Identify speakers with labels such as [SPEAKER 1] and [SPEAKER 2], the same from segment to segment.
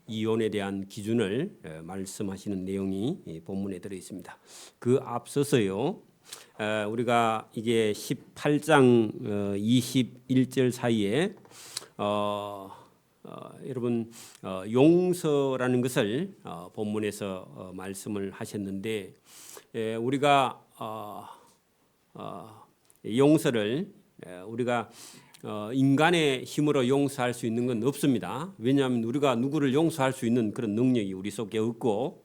[SPEAKER 1] 이혼에 대한 기준을 말씀하시는 내용이 본문에 들어 있습니다. 그 앞서서요, 우리가 이게 18장 21절 사이에 여러분 용서라는 것을 본문에서 말씀을 하셨는데, 우리가 용서를 우리가 인간의 힘으로 용서할 수 있는 건 없습니다. 왜냐하면 우리가 누구를 용서할 수 있는 그런 능력이 우리 속에 없고,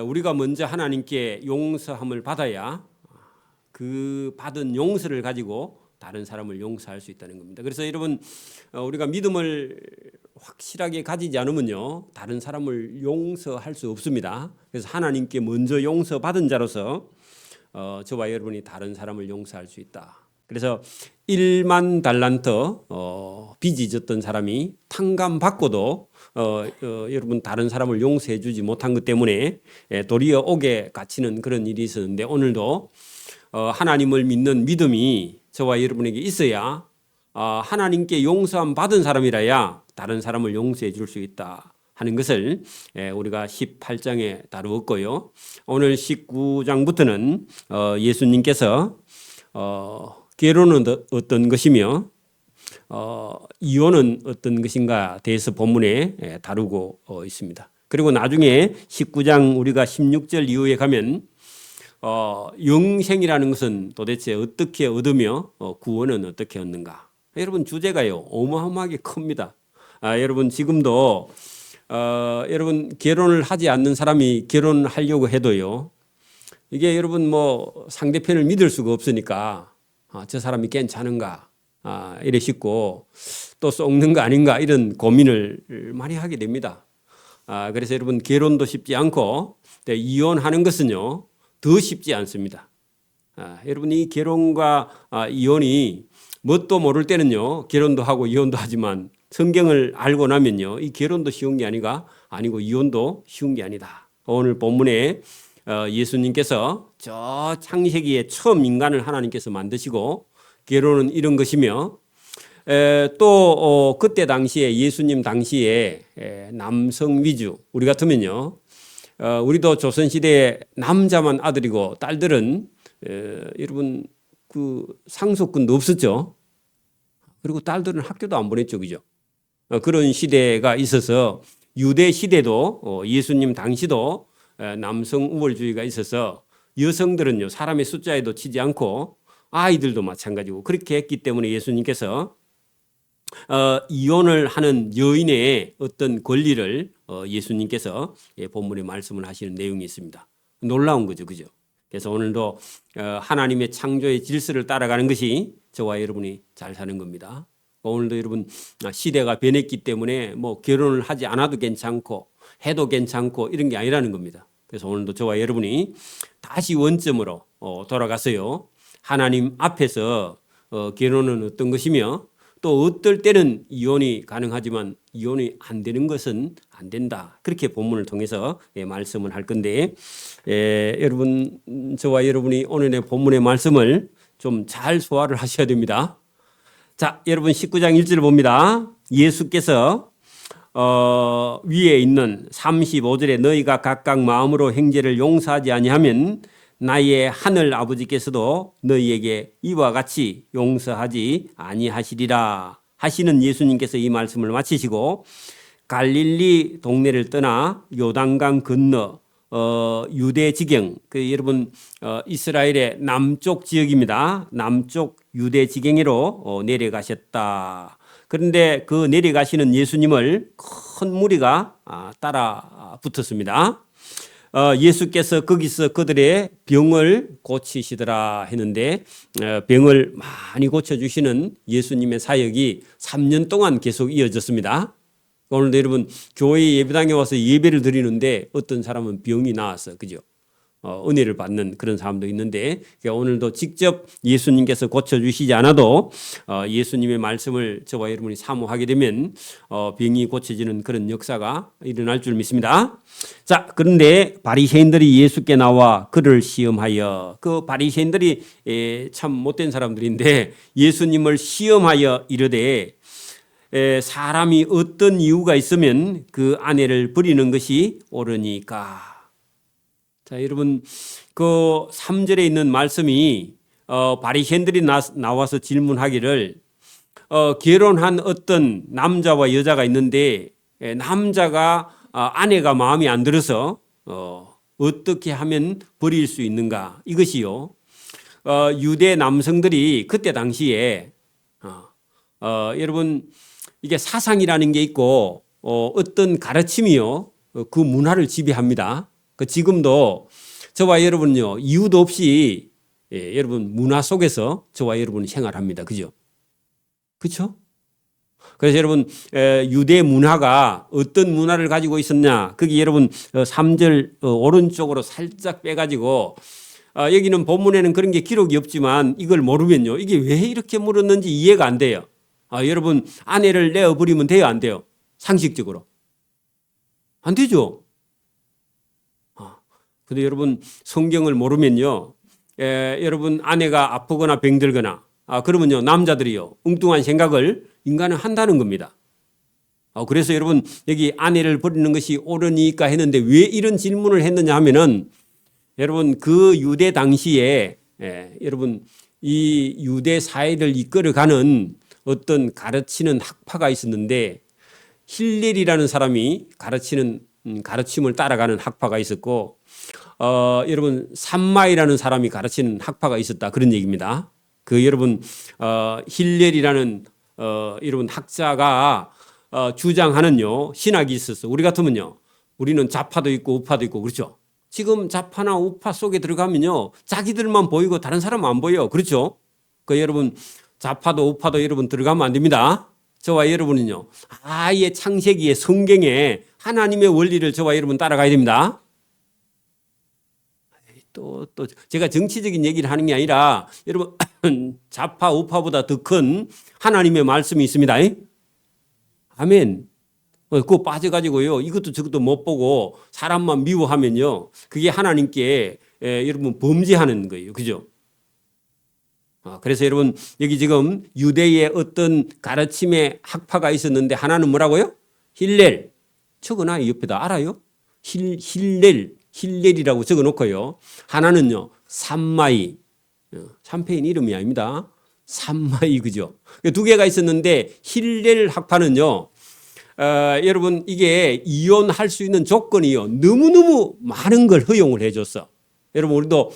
[SPEAKER 1] 우리가 먼저 하나님께 용서함을 받아야 그 받은 용서를 가지고 다른 사람을 용서할 수 있다는 겁니다. 그래서 여러분, 우리가 믿음을 확실하게 가지지 않으면요, 다른 사람을 용서할 수 없습니다. 그래서 하나님께 먼저 용서받은 자로서 저와 여러분이 다른 사람을 용서할 수 있다. 그래서 1만 달란트 빚이 졌던 사람이 탕감받고도 여러분 다른 사람을 용서해 주지 못한 것 때문에 도리어 옥에 갇히는 그런 일이 있었는데, 오늘도 하나님을 믿는 믿음이 저와 여러분에게 있어야 하나님께 용서함 받은 사람이라야 다른 사람을 용서해 줄 수 있다 하는 것을 우리가 18장에 다루었고요. 오늘 19장부터는 예수님께서 결혼은 어떤 것이며 이혼은 어떤 것인가 대해서 본문에 다루고 있습니다. 그리고 나중에 19장 우리가 16절 이후에 가면 영생이라는 것은 도대체 어떻게 얻으며 구원은 어떻게 얻는가. 여러분, 주제가요 어마어마하게 큽니다. 여러분, 지금도 여러분 결혼을 하지 않는 사람이 결혼하려고 해도요, 이게 여러분 뭐 상대편을 믿을 수가 없으니까 저 사람이 괜찮은가 이래 싶고, 또 썩는 거 아닌가 이런 고민을 많이 하게 됩니다. 그래서 여러분, 결혼도 쉽지 않고 이혼하는 것은요 더 쉽지 않습니다. 여러분, 이 결혼과 이혼이 뭣도 모를 때는요 결혼도 하고 이혼도 하지만, 성경을 알고 나면요 이 결혼도 쉬운 게 아니고 이혼도 쉬운 게 아니다. 오늘 본문에 예수님께서 저 창세기에 처음 인간을 하나님께서 만드시고 결혼은 이런 것이며, 또 그때 당시에 예수님 당시에 남성 위주, 우리 같으면요 우리도 조선시대에 남자만 아들이고 딸들은 여러분 그 상속권도 없었죠. 그리고 딸들은 학교도 안 보냈죠, 그죠? 그런 시대가 있어서 유대 시대도 예수님 당시도 남성 우월주의가 있어서 여성들은요 사람의 숫자에도 치지 않고 아이들도 마찬가지고 그렇게 했기 때문에 예수님께서 이혼을 하는 여인의 어떤 권리를 예수님께서 본문에 말씀을 하시는 내용이 있습니다. 놀라운 거죠, 그죠? 그래서 오늘도 하나님의 창조의 질서를 따라가는 것이 저와 여러분이 잘 사는 겁니다. 오늘도 여러분 시대가 변했기 때문에 뭐 결혼을 하지 않아도 괜찮고 해도 괜찮고 이런 게 아니라는 겁니다. 그래서 오늘도 저와 여러분이 다시 원점으로 돌아가서요, 하나님 앞에서 결혼은 어떤 것이며, 또 어떨 때는 이혼이 가능하지만 이혼이 안 되는 것은 안 된다. 그렇게 본문을 통해서 말씀을 할 건데, 여러분, 저와 여러분이 오늘의 본문의 말씀을 좀 잘 소화를 하셔야 됩니다. 자, 여러분 19장 1절을 봅니다. 예수께서 위에 있는 35절에 너희가 각각 마음으로 형제를 용서하지 아니하면 나의 하늘 아버지께서도 너희에게 이와 같이 용서하지 아니하시리라 하시는 예수님께서 이 말씀을 마치시고 갈릴리 동네를 떠나 요단강 건너 유대 지경, 여러분 이스라엘의 남쪽 지역입니다. 남쪽 유대 지경으로 내려가셨다. 그런데 그 내려가시는 예수님을 큰 무리가 따라 붙었습니다. 예수께서 거기서 그들의 병을 고치시더라 했는데, 병을 많이 고쳐주시는 예수님의 사역이 3년 동안 계속 이어졌습니다. 오늘도 여러분 교회 예배당에 와서 예배를 드리는데 어떤 사람은 병이 나왔어, 그죠? 은혜를 받는 그런 사람도 있는데, 오늘도 직접 예수님께서 고쳐주시지 않아도 예수님의 말씀을 저와 여러분이 사모하게 되면 병이 고쳐지는 그런 역사가 일어날 줄 믿습니다. 자, 그런데 바리새인들이 예수께 나와 그를 시험하여, 그 바리새인들이 참 못된 사람들인데 예수님을 시험하여 이르되 사람이 어떤 이유가 있으면 그 아내를 버리는 것이 옳으니까. 자, 여러분, 그 3절에 있는 말씀이 바리새인들이 나와서 질문하기를 결혼한 어떤 남자와 여자가 있는데 남자가 아내가 마음에 안 들어서 어떻게 하면 버릴 수 있는가? 이것이요. 유대 남성들이 그때 당시에 여러분 이게 사상이라는 게 있고 어떤 가르침이요. 그 문화를 지배합니다. 지금도 저와 여러분요 이유도 없이 여러분 문화 속에서 저와 여러분 생활합니다. 그죠? 그렇죠? 그래서 여러분 유대 문화가 어떤 문화를 가지고 있었냐? 거기 여러분 3절 오른쪽으로 살짝 빼가지고 여기는 본문에는 그런 게 기록이 없지만 이걸 모르면요 이게 왜 이렇게 물었는지 이해가 안 돼요. 여러분 아내를 내어버리면 돼요, 안 돼요? 상식적으로 안 되죠. 근데 여러분 성경을 모르면요 여러분 아내가 아프거나 병들거나 그러면요 남자들이요 엉뚱한 생각을 인간은 한다는 겁니다. 그래서 여러분 여기 아내를 버리는 것이 옳으니까 했는데 왜 이런 질문을 했느냐 하면은 여러분 그 유대 당시에 여러분 이 유대 사회를 이끌어가는 어떤 가르치는 학파가 있었는데 힐렐이라는 사람이 가르치는 가르침을 따라가는 학파가 있었고 여러분 삼마이라는 사람이 가르치는 학파가 있었다 그런 얘기입니다. 그 여러분 힐렐이라는 여러분 학자가 주장하는요 신학이 있었어. 우리 같으면요 우리는 좌파도 있고 우파도 있고 그렇죠. 지금 좌파나 우파 속에 들어가면요 자기들만 보이고 다른 사람은 안 보여. 그렇죠. 그 여러분 좌파도 우파도 여러분 들어가면 안 됩니다. 저와 여러분은요 아예 창세기의 성경에 하나님의 원리를 저와 여러분 따라가야 됩니다. 또 제가 정치적인 얘기를 하는 게 아니라 여러분 좌파 우파보다 더 큰 하나님의 말씀이 있습니다. 아멘. 그거 빠져가지고요 이것도 저것도 못 보고 사람만 미워하면요 그게 하나님께 여러분 범죄하는 거예요. 그죠? 그래서 여러분 여기 지금 유대의 어떤 가르침의 학파가 있었는데 하나는 뭐라고요? 힐렐. 적어놔 옆에다. 알아요? 힐렐이라고 적어놓고요. 하나는요 삼마이. 참패인 이름이 아닙니다. 삼마이. 그죠? 두 개가 있었는데 힐렐 학파는요 여러분 이게 이혼할 수 있는 조건이요 너무너무 많은 걸 허용을 해줬어. 여러분 우리도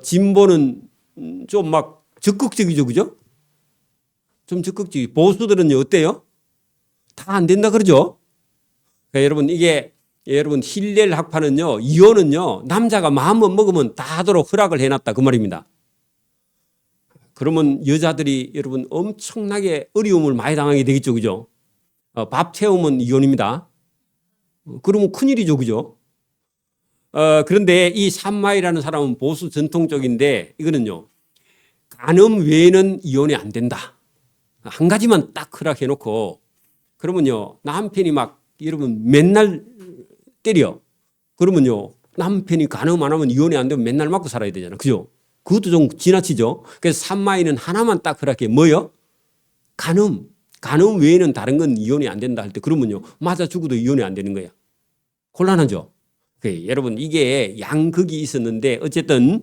[SPEAKER 1] 진보는 좀 막 적극적이죠. 그죠? 좀 적극적이. 보수들은요 어때요? 다 안 된다 그러죠. 그러니까 여러분 이게 여러분 힐렐 학파는요 이혼은요 남자가 마음만 먹으면 다 하도록 허락을 해놨다 그 말입니다. 그러면 여자들이 여러분 엄청나게 어려움을 많이 당하게 되겠죠. 그죠? 밥 태우면 이혼입니다. 그러면 큰일이죠. 그죠? 그런데 이 삼마이라는 사람은 보수 전통 쪽인데 이거는요 간음 외에는 이혼이 안 된다. 한 가지만 딱 허락해 놓고 그러면요 남편이 막 여러분 맨날 때려. 그러면요 남편이 간음 안 하면 이혼이 안 되면 맨날 맞고 살아야 되잖아. 그죠? 그것도 좀 지나치죠. 그래서 삼마이는 하나만 딱 허락해. 뭐요? 간음 외에는 다른 건 이혼이 안 된다 할 때 그러면요 맞아 죽어도 이혼이 안 되는 거야. 곤란하죠. 여러분 이게 양극이 있었는데 어쨌든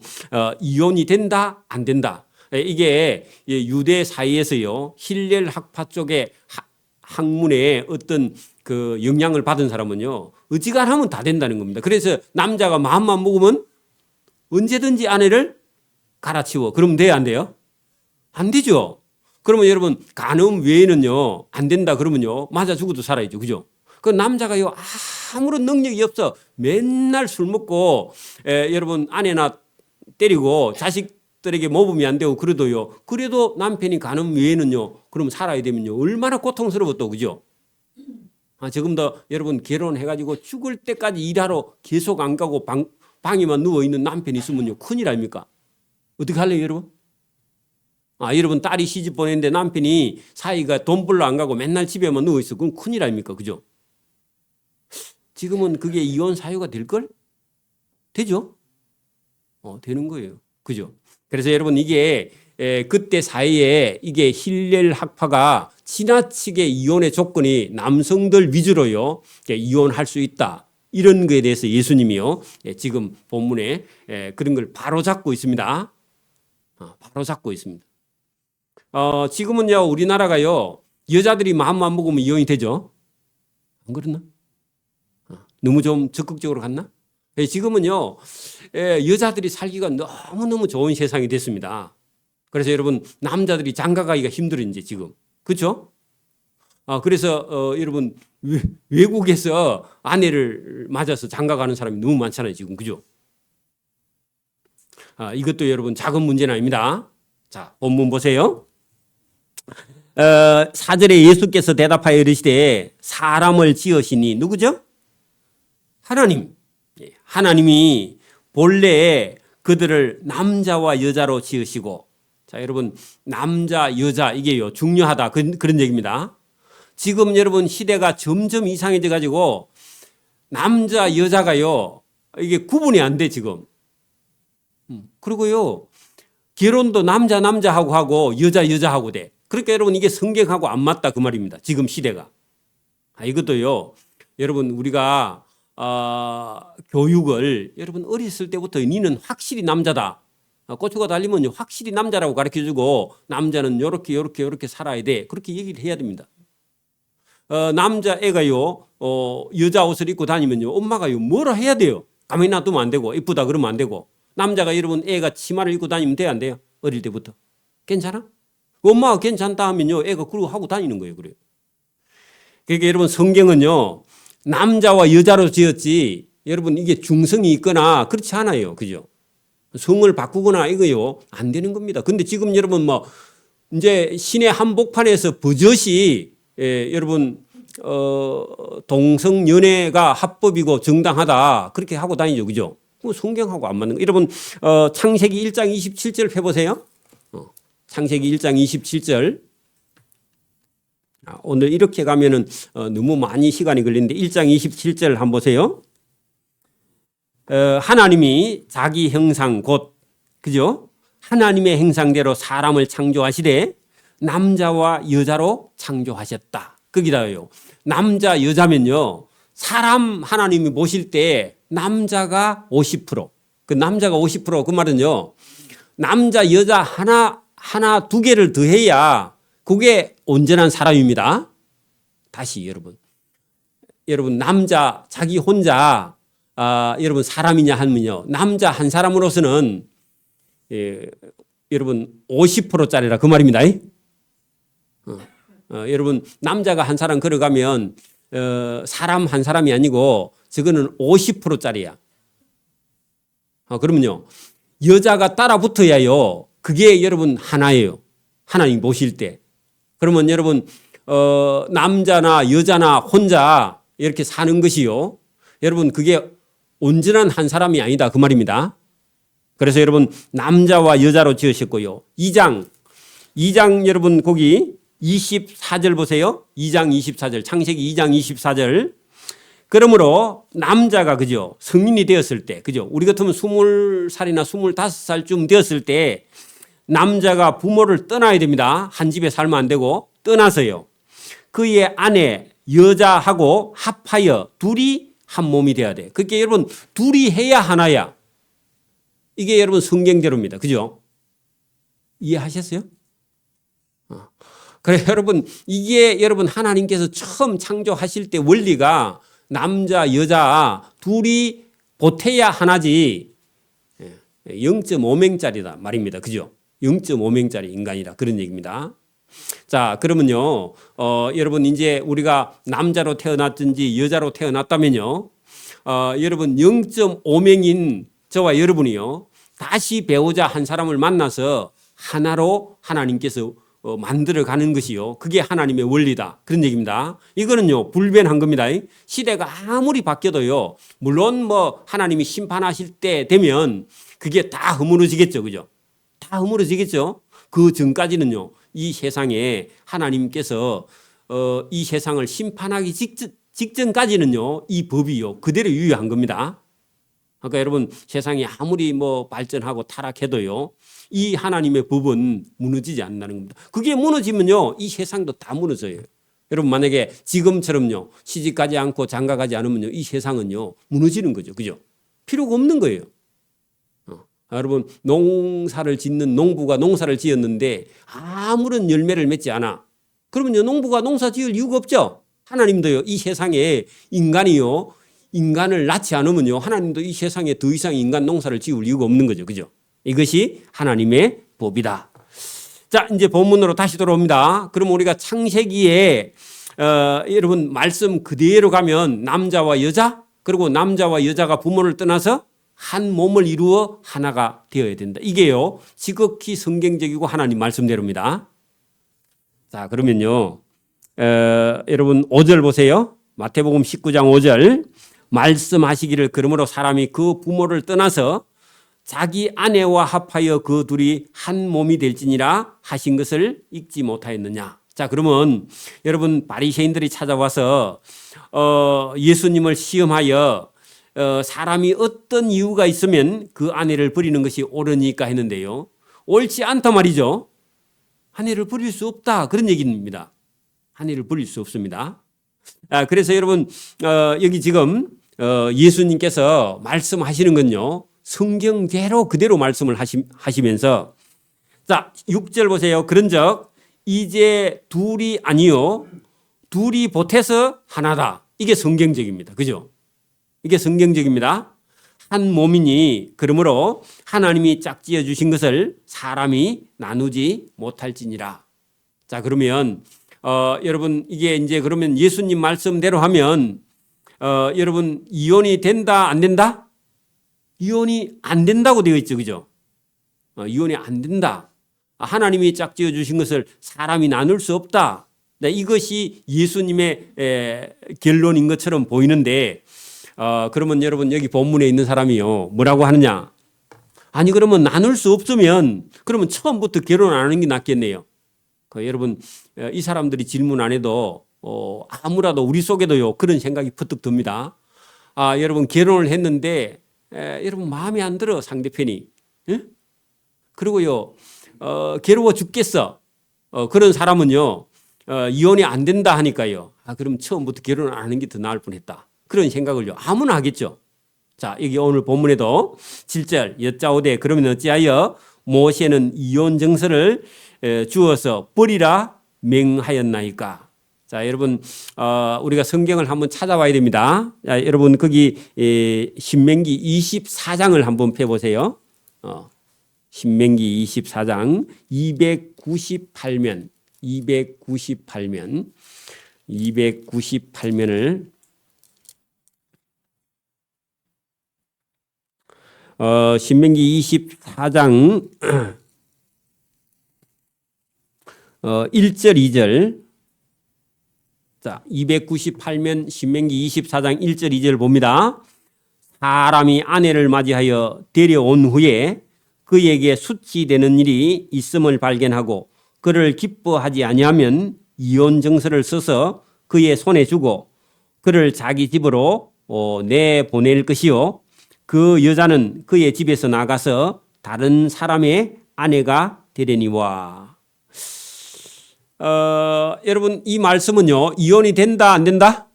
[SPEAKER 1] 이혼이 된다 안 된다. 이게 유대 사이에서요 힐렐 학파 쪽에 학문에 어떤 그 영향을 받은 사람은요 어지간하면 다 된다는 겁니다. 그래서 남자가 마음만 먹으면 언제든지 아내를 갈아치워. 그러면 돼요 안 돼요? 안 되죠. 그러면 여러분 간음 외에는요 안 된다 그러면요 맞아 죽어도 살아야죠. 그죠? 그 남자가요 아무런 능력이 없어. 맨날 술 먹고 여러분 아내나 때리고 자식들에게 모범이 안 되고 그래도요 그래도 남편이 간음 외에는요 그러면 살아야 되면요 얼마나 고통스러웠다. 그죠? 지금도 여러분 결혼해가지고 죽을 때까지 일하러 계속 안 가고 방에만 누워있는 남편이 있으면요 큰일 아닙니까? 어떻게 할래요 여러분? 여러분 딸이 시집 보냈는데 남편이 사이가 돈 벌러 안 가고 맨날 집에만 누워있어. 그럼 큰일 아닙니까? 그죠? 지금은 그게 이혼 사유가 될걸? 되죠? 되는 거예요. 그죠? 그래서 여러분 이게 그때 사이에 이게 힐렐 학파가 지나치게 이혼의 조건이 남성들 위주로요 이혼할 수 있다. 이런 거에 대해서 예수님이요 지금 본문에 그런 걸 바로 잡고 있습니다. 바로 잡고 있습니다. 지금은요 우리나라가요 여자들이 마음만 먹으면 이혼이 되죠. 안 그렇나? 너무 좀 적극적으로 갔나? 지금은요 여자들이 살기가 너무너무 좋은 세상이 됐습니다. 그래서 여러분 남자들이 장가가기가 힘들어 이제 지금 그렇죠? 그래서 여러분 외국에서 아내를 맞아서 장가가는 사람이 너무 많잖아요 지금 그죠? 이것도 여러분 작은 문제는 아닙니다. 자 본문 보세요. 4절에 예수께서 대답하여 이르시되 사람을 지으시니 누구죠? 하나님. 하나님이 본래 그들을 남자와 여자로 지으시고 자 여러분 남자 여자 이게요 중요하다 그런 얘기입니다. 지금 여러분 시대가 점점 이상해져 가지고 남자 여자가요 이게 구분이 안 돼 지금. 그리고요 결혼도 남자하고 하고 여자하고 돼. 그러니까 여러분 이게 성경하고 안 맞다 그 말입니다. 지금 시대가. 이것도요 여러분 우리가 교육을 여러분 어렸을 때부터 니는 확실히 남자다. 고추가 달리면 확실히 남자라고 가르쳐주고 남자는 요렇게 살아야 돼. 그렇게 얘기를 해야 됩니다. 남자애가요 여자 옷을 입고 다니면요 엄마가요 뭐라 해야 돼요. 가만히 놔두면 안 되고 이쁘다 그러면 안 되고 남자가 여러분 애가 치마를 입고 다니면 돼야 안 돼요? 어릴 때부터. 괜찮아? 엄마가 괜찮다 하면요 애가 그러고 하고 다니는 거예요. 그래요. 그러니까 여러분 성경은요 남자와 여자로 지었지 여러분 이게 중성이 있거나 그렇지 않아요. 그죠? 성을 바꾸거나 이거요 안 되는 겁니다. 근데 지금 여러분 뭐 이제 신의 한복판에서 버젓이 여러분 동성 연애가 합법이고 정당하다 그렇게 하고 다니죠. 그죠? 성경하고 안 맞는 거. 여러분 창세기 1장 27절 펴보세요. 창세기 1장 27절. 오늘 이렇게 가면은 너무 많이 시간이 걸리는데 1장 27절 한번 보세요. 하나님이 자기 형상 곧 그죠? 하나님의 형상대로 사람을 창조하시되 남자와 여자로 창조하셨다. 거기다요. 남자 여자면요. 사람 하나님이 보실 때 남자가 50%. 그 남자가 50%그 말은요. 남자 여자 하나 두 개를 더해야 그게 온전한 사람입니다. 다시 여러분 남자 자기 혼자 여러분 사람이냐 하면요. 남자 한 사람으로서는 여러분 50%짜리라 그 말입니다. 여러분 남자가 한 사람 걸어가면 사람 한 사람이 아니고 저거는 50%짜리야. 그러면요. 여자가 따라 붙어야요. 그게 여러분 하나예요. 하나님 보실 때. 그러면 여러분 남자나 여자나 혼자 이렇게 사는 것이요. 여러분 그게 온전한 한 사람이 아니다 그 말입니다. 그래서 여러분 남자와 여자로 지으셨고요. 2장 여러분 거기 24절 보세요. 2장 24절 창세기 2장 24절. 그러므로 남자가 그죠 성인이 되었을 때 그죠 우리 같으면 20살이나 25살쯤 되었을 때 남자가 부모를 떠나야 됩니다. 한 집에 살면 안 되고 떠나서요. 그의 아내 여자하고 합하여 둘이 한 몸이 돼야 돼. 그게 여러분 둘이 해야 하나야. 이게 여러분 성경대로입니다. 그죠? 이해하셨어요? 그래 여러분 이게 여러분 하나님께서 처음 창조하실 때 원리가 남자 여자 둘이 보태야 하나지 0.5명짜리다 말입니다. 그죠? 0.5명짜리 인간이다 그런 얘기입니다. 자 그러면요 여러분 이제 우리가 남자로 태어났든지 여자로 태어났다면요 여러분 0.5명인 저와 여러분이요 다시 배우자 한 사람을 만나서 하나로 하나님께서 만들어가는 것이요. 그게 하나님의 원리다. 그런 얘기입니다. 이거는요, 불변한 겁니다. 시대가 아무리 바뀌어도요, 물론 뭐 하나님이 심판하실 때 되면 그게 다 허물어지겠죠. 그죠? 다 허물어지겠죠. 그 전까지는요, 이 세상에 하나님께서 이 세상을 심판하기 직전까지는요, 이 법이요, 그대로 유효한 겁니다. 그러니까 여러분 세상이 아무리 뭐 발전하고 타락해도요, 이 하나님의 법은 무너지지 않는다는 겁니다. 그게 무너지면요, 이 세상도 다 무너져요. 여러분 만약에 지금처럼요, 시집가지 않고 장가가지 않으면요, 이 세상은요 무너지는 거죠, 그죠? 필요가 없는 거예요. 여러분 농사를 짓는 농부가 농사를 지었는데 아무런 열매를 맺지 않아. 그러면요 농부가 농사 지을 이유가 없죠. 하나님도요 이 세상에 인간이요 인간을 낳지 않으면요 하나님도 이 세상에 더 이상 인간 농사를 지을 이유가 없는 거죠, 그죠? 이것이 하나님의 법이다. 자, 이제 본문으로 다시 돌아옵니다. 그럼 우리가 창세기에 여러분 말씀 그대로 가면 남자와 여자, 그리고 남자와 여자가 부모를 떠나서 한 몸을 이루어 하나가 되어야 된다. 이게요 지극히 성경적이고 하나님 말씀대로입니다. 자, 그러면요 여러분 5절 보세요. 마태복음 19장 5절 말씀하시기를 그러므로 사람이 그 부모를 떠나서 자기 아내와 합하여 그 둘이 한 몸이 될지니라 하신 것을 읽지 못하였느냐. 자, 그러면 여러분 바리새인들이 찾아와서 예수님을 시험하여 사람이 어떤 이유가 있으면 그 아내를 버리는 것이 옳으니까 했는데요, 옳지 않다 말이죠. 아내를 버릴 수 없다, 그런 얘기입니다. 아내를 버릴 수 없습니다. 그래서 여러분 여기 지금 예수님께서 말씀하시는 건요 성경대로 그대로 말씀을 하시면서, 자 6절 보세요. 그런즉 이제 둘이 아니요 둘이 보태서 하나다. 이게 성경적입니다, 그죠? 이게 성경적입니다. 한 몸이니 그러므로 하나님이 짝지어 주신 것을 사람이 나누지 못할지니라. 자, 그러면 여러분 이게 이제 그러면 예수님 말씀대로 하면 여러분 이혼이 된다 안 된다? 이혼이 안 된다고 되어 있죠, 그죠? 이혼이 안 된다. 하나님이 짝지어 주신 것을 사람이 나눌 수 없다. 이것이 예수님의 결론인 것처럼 보이는데, 그러면 여러분 여기 본문에 있는 사람이요 뭐라고 하느냐? 아니 그러면 나눌 수 없으면 그러면 처음부터 결혼 안 하는 게 낫겠네요. 여러분 이 사람들이 질문 안 해도 아무라도 우리 속에도요 그런 생각이 퍼뜩 듭니다. 여러분 결혼을 했는데 여러분 마음에 안 들어 상대편이. 예? 그리고요 괴로워 죽겠어. 그런 사람은요 이혼이 안 된다 하니까요. 그럼 처음부터 결혼 안 하는 게 더 나을 뻔했다. 그런 생각을요 아무나 하겠죠. 자, 여기 오늘 본문에도 7절 여짜오되 그러면 어찌하여 모세는 이혼 정서를 주어서 버리라 맹하였나이까. 자, 여러분 우리가 성경을 한번 찾아와야 됩니다. 자, 여러분 거기 신명기 24장을 한번 펴보세요. 신명기 24장 298면을 신명기 24장 1절 2절. 자, 298면 신명기 24장 1절 2절 봅니다. 사람이 아내를 맞이하여 데려온 후에 그에게 수치되는 일이 있음을 발견하고 그를 기뻐하지 아니하면 이혼 정서를 써서 그의 손에 주고 그를 자기 집으로 내보낼 것이요 그 여자는 그의 집에서 나가서 다른 사람의 아내가 되려니와. 여러분 이 말씀은요 이혼이 된다 안 된다?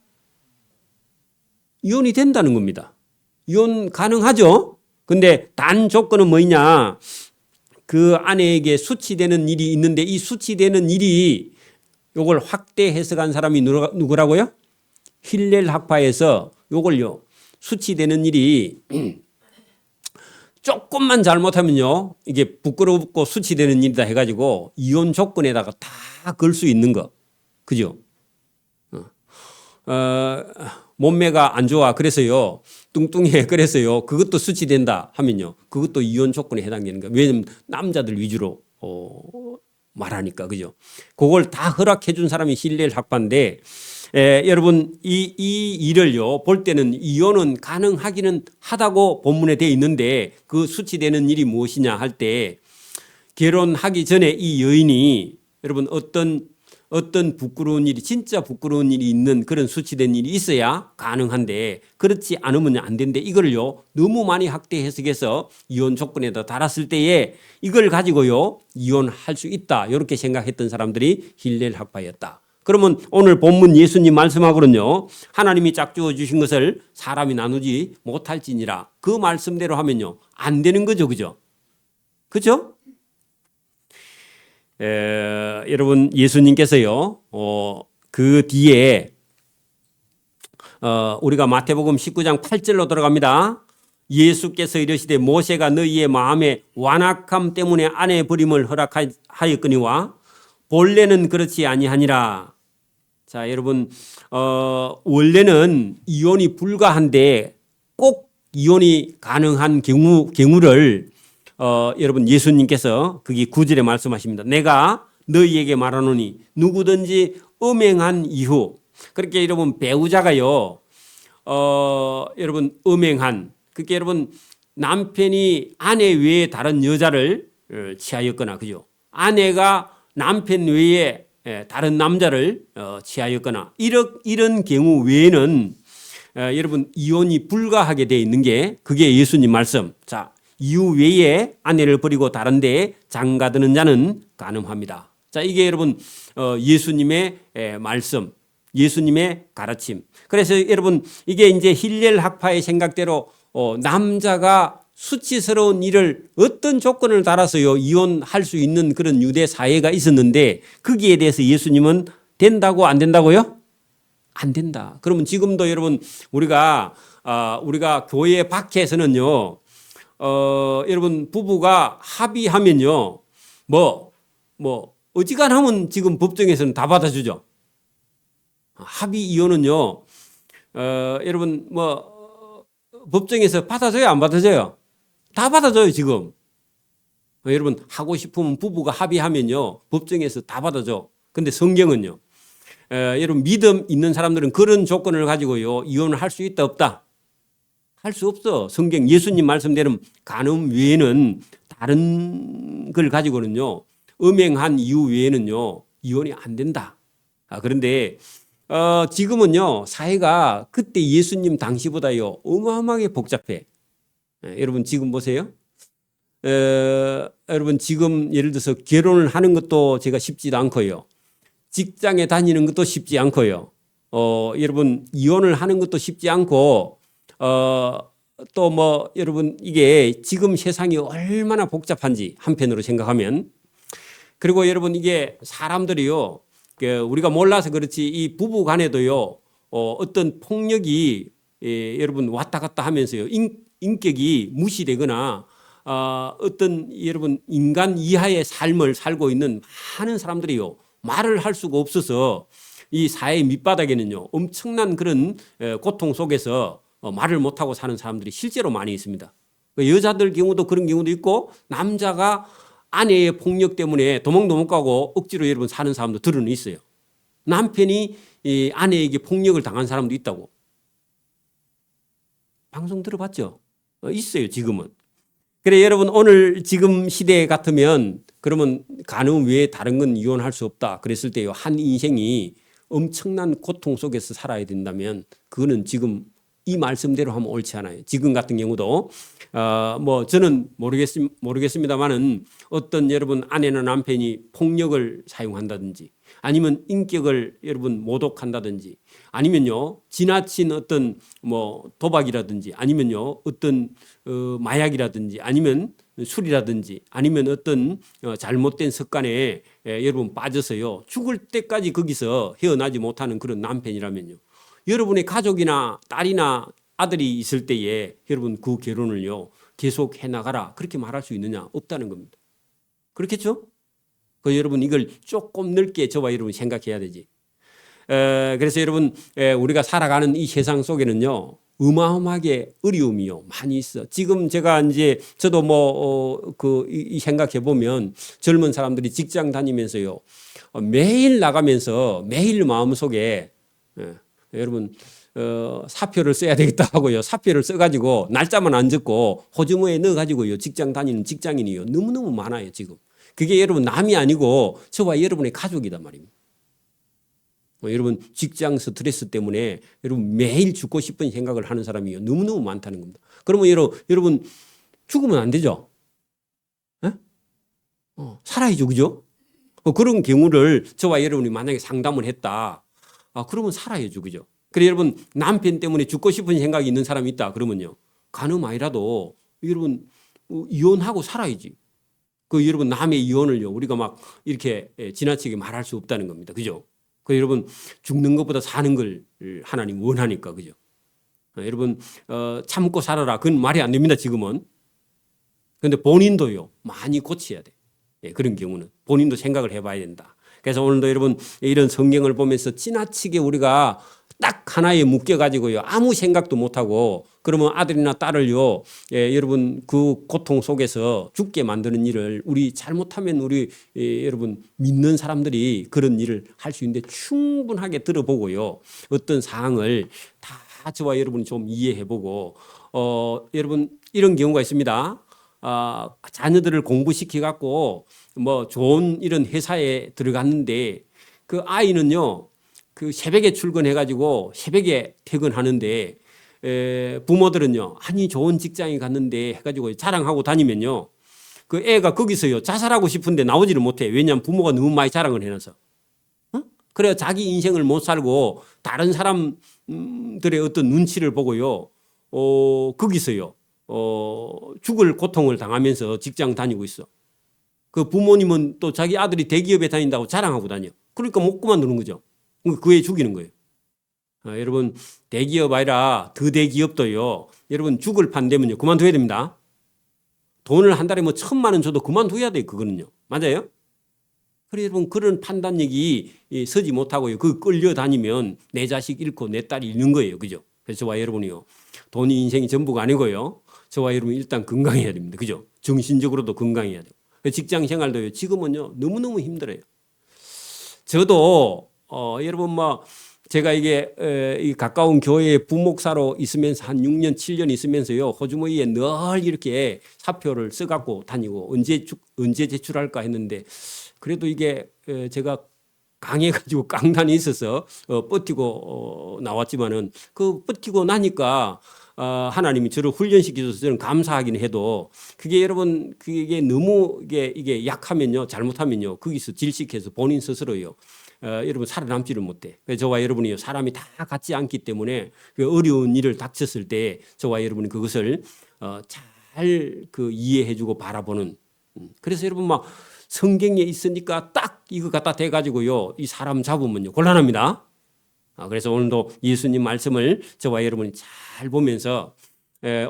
[SPEAKER 1] 이혼이 된다는 겁니다. 이혼 가능하죠. 근데 단 조건은 뭐냐? 그 아내에게 수치되는 일이 있는데 이 수치되는 일이 요걸 확대 해석한 사람이 누구라고요? 힐렐 학파에서 요걸요 수치되는 일이 조금만 잘못하면요 이게 부끄럽고 수치되는 일이다 해가지고 이혼 조건에다가 다 걸 수 있는 거, 그죠? 몸매가 안 좋아 그래서요 뚱뚱해 그래서요 그것도 수치된다 하면요 그것도 이혼 조건에 해당되는 거예요. 왜냐하면 남자들 위주로 말하니까, 그죠? 그걸 다 허락해 준 사람이 힐렐 학파인데 여러분 이 일을요 볼 때는 이혼은 가능하기는 하다고 본문에 되어 있는데 그 수치되는 일이 무엇이냐 할 때 결혼하기 전에 이 여인이 여러분 어떤 어떤 부끄러운 일이 진짜 부끄러운 일이 있는 그런 수치된 일이 있어야 가능한데 그렇지 않으면 안 되는데 이걸요 너무 많이 확대 해석해서 이혼 조건에다 달았을 때에 이걸 가지고요 이혼할 수 있다 이렇게 생각했던 사람들이 힐렐 학파였다. 그러면 오늘 본문 예수님 말씀하고는요 하나님이 짝지어 주신 것을 사람이 나누지 못할지니라 그 말씀대로 하면요 안 되는 거죠, 그죠? 그죠? 여러분 예수님께서요 그 뒤에 우리가 마태복음 19장 8절로 들어갑니다. 예수께서 이르시되 모세가 너희의 마음에 완악함 때문에 아내 버림을 허락하였거니와 본래는 그렇지 아니하니라. 자 여러분 원래는 이혼이 불가한데 꼭 이혼이 가능한 경우를 여러분 예수님께서 거기 9절에 말씀하십니다. 내가 너희에게 말하노니 누구든지 음행한 이후 그렇게 여러분 배우자가요 여러분 음행한 그렇게 여러분 남편이 아내 외에 다른 여자를 취하였거나 그죠? 아내가 남편 외에 다른 남자를 취하였거나 이런 경우 외에는 여러분 이혼이 불가하게 되어 있는 게 그게 예수님 말씀. 자 이후 외에 아내를 버리고 다른 데에 장가드는 자는 간음합니다. 자, 이게 여러분 예수님의 말씀, 예수님의 가르침. 그래서 여러분 이게 이제 힐렐 학파의 생각대로 남자가 수치스러운 일을 어떤 조건을 달아서요 이혼할 수 있는 그런 유대 사회가 있었는데 거기에 대해서 예수님은 된다고 안 된다고요? 안 된다. 그러면 지금도 여러분 우리가 교회 밖에서는요. 여러분 부부가 합의하면요 뭐 어지간하면 지금 법정에서는 다 받아주죠. 합의 이혼은요 여러분 법정에서 받아줘요 안 받아줘요? 다 받아줘요 지금. 여러분 하고 싶으면 부부가 합의하면요 법정에서 다 받아줘. 근데 성경은요 여러분 믿음 있는 사람들은 그런 조건을 가지고요 이혼을 할 수 있다 없다? 할 수 없어. 성경 예수님 말씀대로 간음 외에는 다른 걸 가지고는요 음행한 이유 외에는요 이혼이 안 된다. 그런데 지금은요 사회가 그때 예수님 당시보다요 어마어마하게 복잡해. 여러분 지금 보세요. 여러분 지금 예를 들어서 결혼을 하는 것도 제가 쉽지도 않고요. 직장에 다니는 것도 쉽지 않고요. 여러분 이혼을 하는 것도 쉽지 않고 또 여러분 이게 지금 세상이 얼마나 복잡한지 한편으로 생각하면 그리고 여러분 이게 사람들이요 우리가 몰라서 그렇지 이 부부 간에도요 어떤 폭력이 여러분 왔다 갔다 하면서요 인격이 무시되거나 어떤 여러분 인간 이하의 삶을 살고 있는 많은 사람들이요 말을 할 수가 없어서 이 사회 밑바닥에는요 엄청난 그런 고통 속에서 말을 못하고 사는 사람들이 실제로 많이 있습니다. 여자들 경우도 그런 경우도 있고 남자가 아내의 폭력 때문에 도망도 못 가고 억지로 여러분 사는 사람도 들어는 있어요. 남편이 아내에게 폭력을 당한 사람도 있다고. 방송 들어봤죠? 있어요 지금은. 그래 여러분 오늘 지금 시대 같으면 그러면 간음 외에 다른 건 이혼할 수 없다. 그랬을 때요 한 인생이 엄청난 고통 속에서 살아야 된다면 그거는 지금 이 말씀대로 하면 옳지 않아요. 지금 같은 경우도 저는 모르겠습니다만은 어떤 여러분 아내나 남편이 폭력을 사용한다든지 아니면 인격을 여러분 모독한다든지 아니면요 지나친 어떤 도박이라든지 아니면요 어떤 마약이라든지 아니면 술이라든지 아니면 어떤 잘못된 습관에 여러분 빠져서요 죽을 때까지 거기서 헤어나지 못하는 그런 남편이라면요 여러분의 가족이나 딸이나 아들이 있을 때에 여러분 그 결혼을요 계속 해나가라 그렇게 말할 수 있느냐? 없다는 겁니다. 그렇겠죠? 여러분 이걸 조금 넓게 저와 여러분 생각해야 되지. 그래서 여러분 우리가 살아가는 이 세상 속에는요 어마어마하게 어려움이요 많이 있어. 지금 제가 이제 저도 이 생각해 보면 젊은 사람들이 직장 다니면서요 매일 나가면서 매일 마음속에 여러분 사표를 써야 되겠다 하고요. 사표를 써가지고 날짜만 안 적고 호주머니에 넣어가지고요. 직장 다니는 직장인이요. 너무너무 많아요 지금. 그게 여러분 남이 아니고 저와 여러분의 가족이단 말입니다. 여러분 직장 스트레스 때문에 여러분 매일 죽고 싶은 생각을 하는 사람이 너무너무 많다는 겁니다. 그러면 여러분 죽으면 안 되죠? 에? 살아야죠, 그죠? 그런 경우를 저와 여러분이 만약에 상담을 했다. 그러면 살아야죠, 그죠? 그래 여러분 남편 때문에 죽고 싶은 생각이 있는 사람이 있다. 그러면요 가늠하이라도 여러분 이혼하고 살아야지. 여러분 남의 이혼을요 우리가 막 이렇게 지나치게 말할 수 없다는 겁니다, 그죠? 여러분 죽는 것보다 사는 걸 하나님 원하니까, 그죠? 여러분 참고 살아라 그건 말이 안 됩니다 지금은. 그런데 본인도요 많이 고쳐야 돼. 그런 경우는 본인도 생각을 해봐야 된다. 그래서 오늘도 여러분 이런 성경을 보면서 지나치게 우리가 딱 하나에 묶여가지고요 아무 생각도 못하고 그러면 아들이나 딸을요 여러분 그 고통 속에서 죽게 만드는 일을 우리 잘못하면 우리 여러분 믿는 사람들이 그런 일을 할 수 있는데 충분하게 들어보고요 어떤 사항을 다 저와 여러분이 좀 이해해보고 여러분 이런 경우가 있습니다. 자녀들을 공부시켜 갖고 뭐 좋은 이런 회사에 들어갔는데 그 아이는요 그 새벽에 출근해 가지고 새벽에 퇴근하는데 부모들은요 아니 좋은 직장에 갔는데 해가지고 자랑하고 다니면요 그 애가 거기서요 자살하고 싶은데 나오지를 못해. 왜냐하면 부모가 너무 많이 자랑을 해놔서. 그래야 자기 인생을 못 살고 다른 사람들의 어떤 눈치를 보고요 거기서요 죽을 고통을 당하면서 직장 다니고 있어. 그 부모님은 또 자기 아들이 대기업에 다닌다고 자랑하고 다녀. 그러니까 못 그만두는 거죠. 그 애 죽이는 거예요. 여러분 대기업 아니라 더 대기업도요. 여러분 죽을 판되면요 그만둬야 됩니다. 돈을 한 달에 뭐 1,000만 원 줘도 그만둬야 돼요. 그거는요. 맞아요? 그래 여러분 그런 판단력이 서지 못하고요. 그 끌려다니면 내 자식 잃고 내 딸이 잃는 거예요. 그죠? 그래서 저와 여러분이요. 돈이 인생이 전부가 아니고요. 저와 여러분 일단 건강해야 됩니다. 그죠? 정신적으로도 건강해야 돼요. 직장 생활도요. 지금은요. 너무너무 힘들어요. 저도 여러분 뭐 제가 이게 이 가까운 교회에 부목사로 있으면서 한 6년 7년 있으면서요. 호주머니에 늘 이렇게 사표를 써갖고 다니고 언제 제출할까 했는데 그래도 이게 제가 강해가지고 깡단이 있어서 버티고 나왔지만은 그 버티고 나니까 하나님이 저를 훈련시켜줘서 저는 감사하긴 해도 그게 여러분 그게 너무 이게 약하면요 잘못하면요 거기서 질식해서 본인 스스로요 여러분 살아남지를 못해. 그래서 저와 여러분이 사람이 다 같지 않기 때문에 그 어려운 일을 닥쳤을 때 저와 여러분이 그것을 잘 그 이해해주고 바라보는. 그래서 여러분 막 성경에 있으니까 딱 이거 갖다 대가지고요 이 사람 잡으면요 곤란합니다. 그래서 오늘도 예수님 말씀을 저와 여러분이 잘 보면서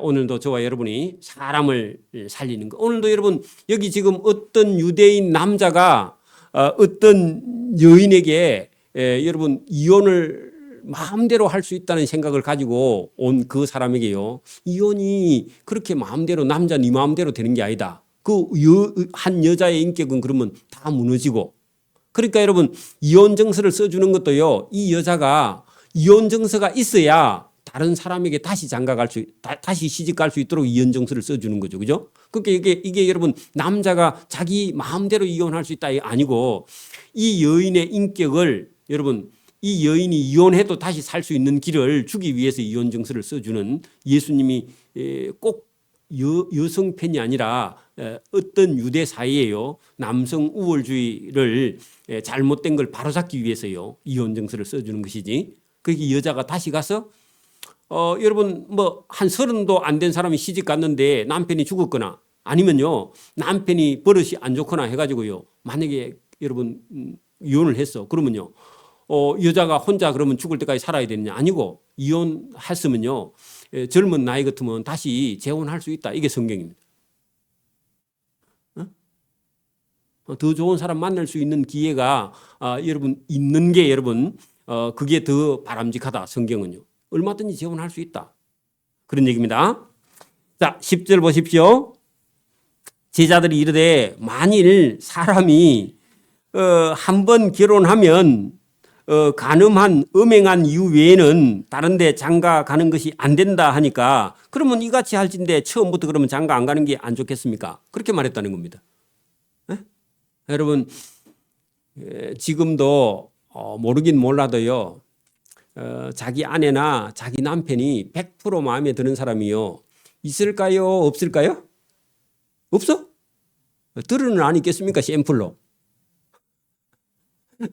[SPEAKER 1] 오늘도 저와 여러분이 사람을 살리는 거. 오늘도 여러분 여기 지금 어떤 유대인 남자가 어떤 여인에게 여러분 이혼을 마음대로 할 수 있다는 생각을 가지고 온 그 사람에게요. 이혼이 그렇게 마음대로 남자 네 마음대로 되는 게 아니다. 한 여자의 인격은 그러면 다 무너지고. 그러니까 여러분 이혼 증서를 써주는 것도요. 이 여자가 이혼 증서가 있어야 다른 사람에게 다시 다시 시집 갈 수 있도록 이혼 증서를 써주는 거죠, 그죠? 그러니까 이게 여러분 남자가 자기 마음대로 이혼할 수 있다 아니고 이 여인의 인격을 여러분 이 여인이 이혼해도 다시 살 수 있는 길을 주기 위해서 이혼 증서를 써주는 예수님이 꼭 여성 편이 아니라 어떤 유대 사회에요 남성 우월주의를 잘못된 걸 바로잡기 위해서요 이혼 증서를 써주는 것이지. 그게 여자가 다시 가서 여러분 뭐 한 30도 안 된 사람이 시집 갔는데 남편이 죽었거나 아니면요 남편이 버릇이 안 좋거나 해가지고요 만약에 여러분 이혼을 했어 그러면요 여자가 혼자 그러면 죽을 때까지 살아야 되느냐 아니고 이혼했으면요 젊은 나이 같으면 다시 재혼할 수 있다. 이게 성경입니다. 더 좋은 사람 만날 수 있는 기회가 여러분 있는 게 여러분 그게 더 바람직하다. 성경은요. 얼마든지 재혼할 수 있다. 그런 얘기입니다. 자, 10절 보십시오. 제자들이 이르되 만일 사람이 한 번 결혼하면 간음한 음행한 이유 외에는 다른 데 장가 가는 것이 안 된다 하니까 그러면 이같이 할진데 처음부터 그러면 장가 안 가는 게 안 좋겠습니까? 그렇게 말했다는 겁니다. 여러분 지금도 모르긴 몰라도요. 자기 아내나 자기 남편이 100% 마음에 드는 사람이요. 있을까요? 없을까요? 없어? 들으는 안 있겠습니까? 샘플로.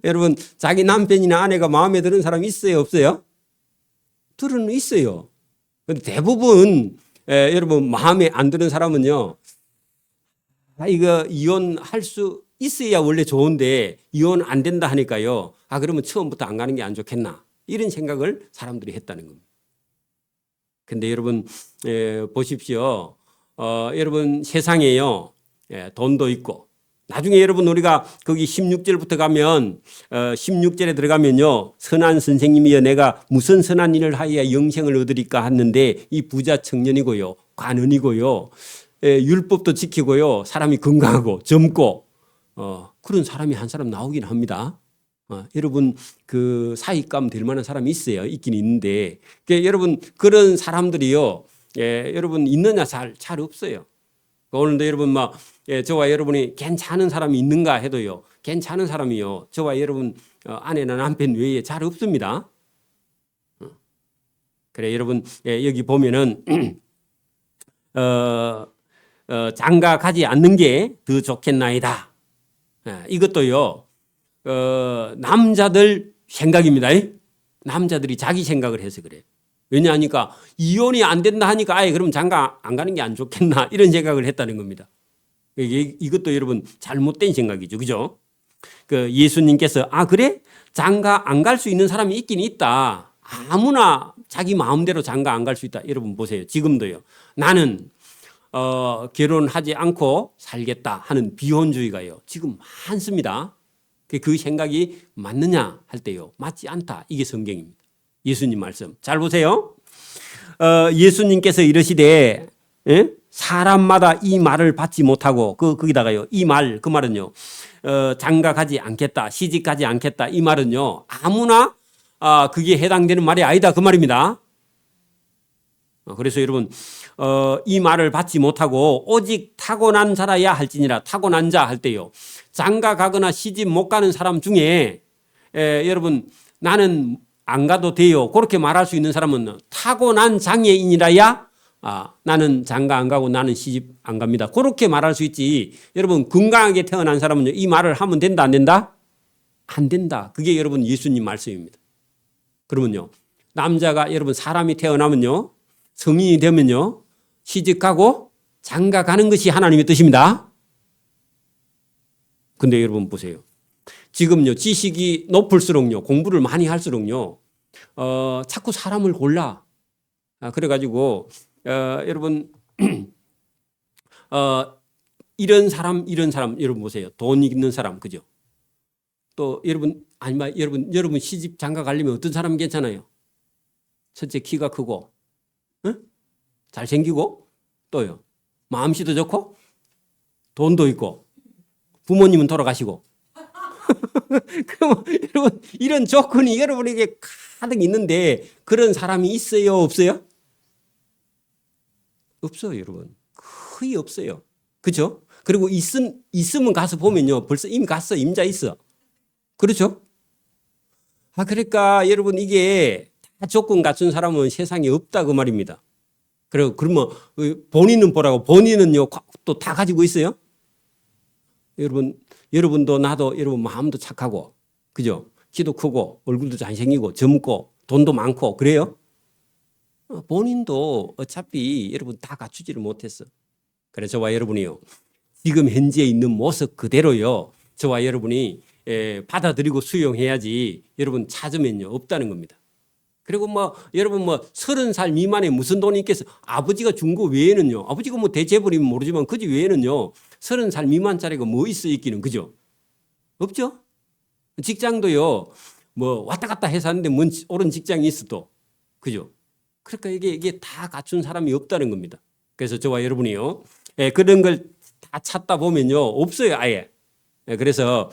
[SPEAKER 1] 여러분, 자기 남편이나 아내가 마음에 드는 사람 있어요? 없어요? 들으는 있어요. 근데 대부분 여러분 마음에 안 드는 사람은요. 이거 이혼할 수 있어야 원래 좋은데 이혼 안 된다 하니까요. 그러면 처음부터 안 가는 게 안 좋겠나. 이런 생각을 사람들이 했다는 겁니다. 근데 여러분 보십시오. 여러분 세상에요. 돈도 있고 나중에 여러분 우리가 거기 16절부터 가면 16절에 들어가면요. 선한 선생님이여 내가 무슨 선한 일을 하여야 영생을 얻으리까 하는데 이 부자 청년이고요. 관원이고요. 율법도 지키고요. 사람이 건강하고 젊고 그런 사람이 한 사람 나오긴 합니다. 여러분 그 사익감 될 만한 사람이 있어요. 있긴 있는데 그러니까 여러분 그런 사람들이요. 여러분 있느냐 잘 없어요. 오늘도 여러분 막 저와 여러분이 괜찮은 사람이 있는가 해도요. 괜찮은 사람이요. 저와 여러분 아내나 남편 외에 잘 없습니다. 그래 여러분 여기 보면은 장가 가지 않는 게 더 좋겠나이다. 이것도요. 남자들 생각입니다. 남자들이 자기 생각을 해서 그래. 왜냐하니까 이혼이 안 된다 하니까 아예 그럼 장가 안 가는 게 안 좋겠나 이런 생각을 했다는 겁니다. 이것도 여러분 잘못된 생각이죠. 그죠? 그 예수님께서 그래? 장가 안 갈 수 있는 사람이 있긴 있다. 아무나 자기 마음대로 장가 안 갈 수 있다. 여러분 보세요. 지금도요. 나는 결혼하지 않고 살겠다 하는 비혼주의가요. 지금 많습니다. 그 생각이 맞느냐 할 때요. 맞지 않다. 이게 성경입니다. 예수님 말씀. 잘 보세요. 예수님께서 이르시되 사람마다 이 말을 받지 못하고 거기다가요. 이 말, 그 말은요. 장가 가지 않겠다. 시집 가지 않겠다. 이 말은요. 아무나 그게 해당되는 말이 아니다. 그 말입니다. 그래서 여러분 이 말을 받지 못하고 오직 타고난 자라야 할지니라. 타고난 자 할 때요. 장가 가거나 시집 못 가는 사람 중에 여러분 나는 안 가도 돼요. 그렇게 말할 수 있는 사람은 타고난 장애인이라야 나는 장가 안 가고 나는 시집 안 갑니다. 그렇게 말할 수 있지. 여러분 건강하게 태어난 사람은요. 이 말을 하면 된다 안 된다? 안 된다. 그게 여러분 예수님 말씀입니다. 그러면요. 남자가 여러분 사람이 태어나면요. 성인이 되면요. 시집 가고 장가 가는 것이 하나님의 뜻입니다. 근데 여러분 보세요. 지금요. 지식이 높을수록요. 공부를 많이 할수록요. 자꾸 사람을 골라. 그래가지고 여러분 이런 사람 여러분 보세요. 돈 있는 사람 그죠? 또 여러분 아니면 여러분 시집 장가 가려면 어떤 사람 괜찮아요? 첫째 키가 크고 잘생기고 또요. 마음씨도 좋고 돈도 있고 부모님은 돌아가시고 그럼 여러분 이런 조건이 여러분에게 가득 있는데 그런 사람이 있어요? 없어요? 없어요, 여러분. 거의 없어요. 그렇죠? 그리고 있으면 가서 보면요. 벌써 이미 갔어. 임자 있어. 그렇죠? 그러니까 여러분 이게 다 조건 갖춘 사람은 세상에 없다 그 말입니다. 그러면 본인은 보라고 본인은요 또 다 가지고 있어요? 여러분도 나도 여러분 마음도 착하고 그죠? 키도 크고 얼굴도 잘생기고 젊고 돈도 많고 그래요? 본인도 어차피 여러분 다 갖추지를 못했어. 그래서 저와 여러분이요 지금 현재 있는 모습 그대로요 저와 여러분이 받아들이고 수용해야지 여러분 찾으면요 없다는 겁니다. 그리고 여러분 30살 미만에 무슨 돈이 있겠어? 아버지가 준 거 외에는요. 아버지가 대재벌이면 모르지만 그지 외에는요. 30살 미만짜리가 뭐 있어 있기는 그죠? 없죠? 직장도요. 왔다 갔다 해서 하는데 뭔 옳은 직장이 있어 또. 그죠? 그러니까 이게 다 갖춘 사람이 없다는 겁니다. 그래서 저와 여러분이요. 그런 걸 다 찾다 보면요. 없어요 아예. 그래서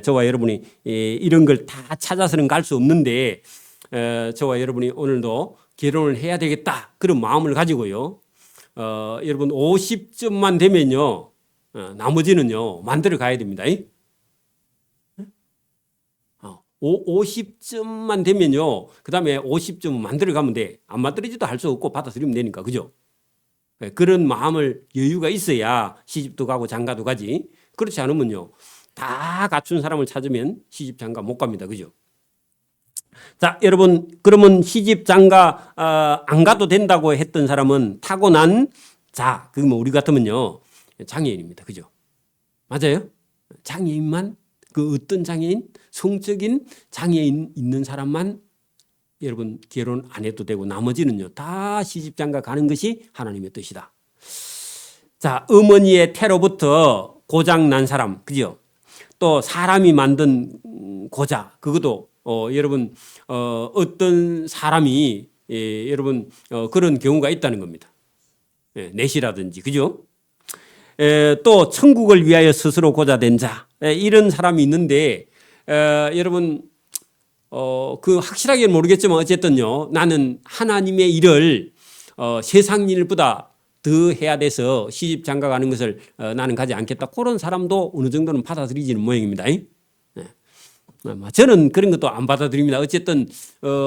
[SPEAKER 1] 저와 여러분이 이런 걸 다 찾아서는 갈 수 없는데 저와 여러분이 오늘도 결혼을 해야 되겠다 그런 마음을 가지고요. 여러분 50점만 되면요. 나머지는요. 만들어 가야 됩니다. 50점만 되면요. 그 다음에 50점 만들어가면 돼. 안 만들어지도 할 수 없고 받아들이면 되니까. 그죠? 그런 마음을 여유가 있어야 시집도 가고 장가도 가지. 그렇지 않으면요. 다 갖춘 사람을 찾으면 시집 장가 못 갑니다. 그죠? 자, 여러분, 그러면 시집 장가 안 가도 된다고 했던 사람은 타고난 자, 그 뭐 우리 같으면요. 장애인입니다. 그죠? 맞아요? 장애인만 그 어떤 장애인? 성적인 장애인 있는 사람만 여러분 결혼 안 해도 되고 나머지는요. 다 시집 장가 가는 것이 하나님의 뜻이다. 자, 어머니의 태로부터 고장 난 사람. 그죠? 또 사람이 만든 고자. 그것도 여러분 어떤 사람이 여러분 그런 경우가 있다는 겁니다. 내시라든지 그죠? 또 천국을 위하여 스스로 고자된 자 이런 사람이 있는데 여러분 그 확실하게는 모르겠지만 어쨌든요 나는 하나님의 일을 세상 일보다 더 해야 돼서 시집 장가 가는 것을 나는 가지 않겠다. 그런 사람도 어느 정도는 받아들이지는 모양입니다. 저는 그런 것도 안 받아들입니다. 어쨌든